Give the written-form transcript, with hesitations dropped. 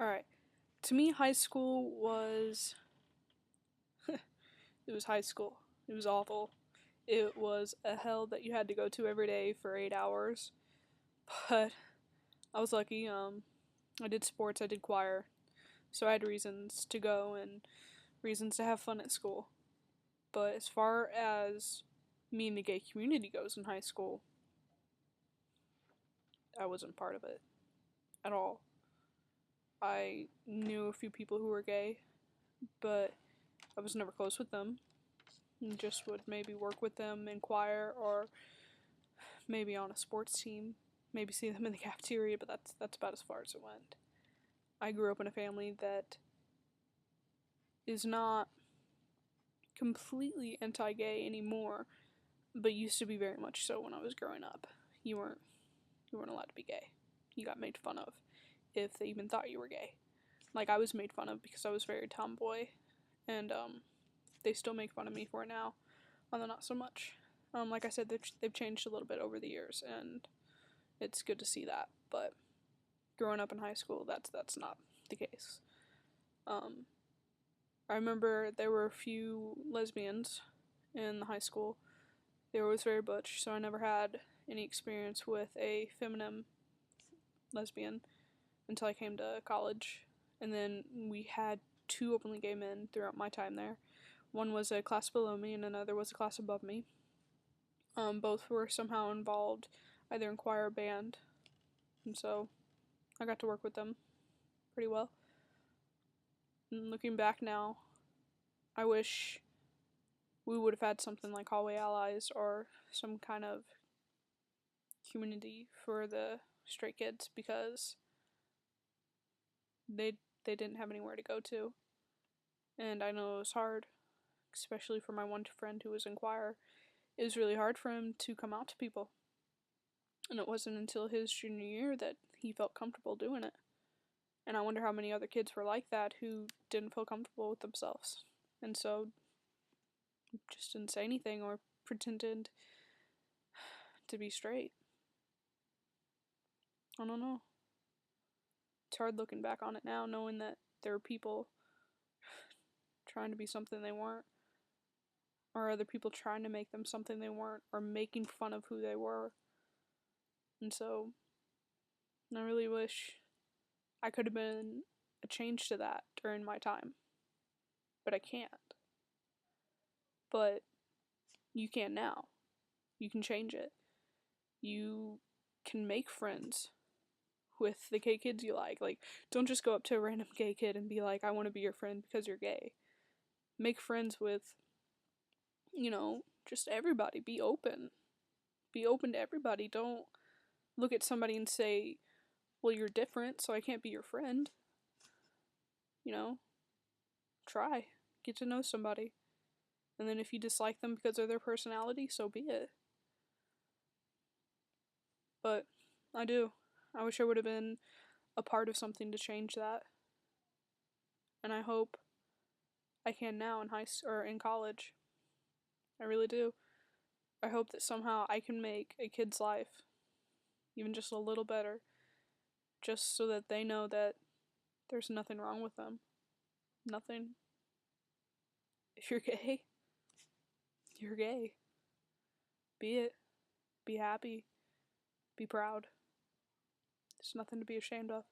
Alright. To me, high school was. It was high school. It was awful. It was a hell that you had to go to every day for 8 hours. But I was lucky. I did sports, I did choir. So I had reasons to go and reasons to have fun at school. But as far as me and the gay community goes in high school, I wasn't part of it at all. I knew a few people who were gay, but I was never close with them. And just would maybe work with them in choir or maybe on a sports team, maybe see them in the cafeteria, but that's about as far as it went. I grew up in a family that is not completely anti-gay anymore, but used to be very much so when I was growing up. You weren't allowed to be gay. You got made fun of if they even thought you were gay. Like I was made fun of because I was very tomboy, and they still make fun of me for it now, although not so much. Like I said, they've changed a little bit over the years, and it's good to see that. But growing up in high school, that's not the case. Um, I remember there were a few lesbians in the high school. They were always very butch, so I never had any experience with a feminine lesbian until I came to college. And then we had two openly gay men throughout my time there. One was a class below me, and another was a class above me. Both were somehow involved, either in choir or band, and so I got to work with them pretty well. And looking back now, I wish we would have had something like Hallway Allies or some kind of community for the straight kids because they didn't have anywhere to go to. And I know it was hard, especially for my one friend who was in choir. It was really hard for him to come out to people. And it wasn't until his junior year that he felt comfortable doing it. And I wonder how many other kids were like that who didn't feel comfortable with themselves. And so just didn't say anything or pretended to be straight. I don't know. It's hard looking back on it now, knowing that there were people trying to be something they weren't, or other people trying to make them something they weren't, or making fun of who they were. And so I really wish I could have been a change to that during my time. But I can't. But you can now. You can change it. You can make friends with the gay kids you like. Like, don't just go up to a random gay kid and be like, I want to be your friend because you're gay. Make friends with, just everybody. Be open. Be open to everybody. Don't look at somebody and say, well, you're different, so I can't be your friend. Try. Get to know somebody. And then if you dislike them because of their personality, so be it. But I do. I wish I would have been a part of something to change that. And I hope I can now in in college. I really do. I hope that somehow I can make a kid's life even just a little better, just so that they know that there's nothing wrong with them. Nothing. If you're gay, you're gay. Be it. Be happy. Be proud. There's nothing to be ashamed of.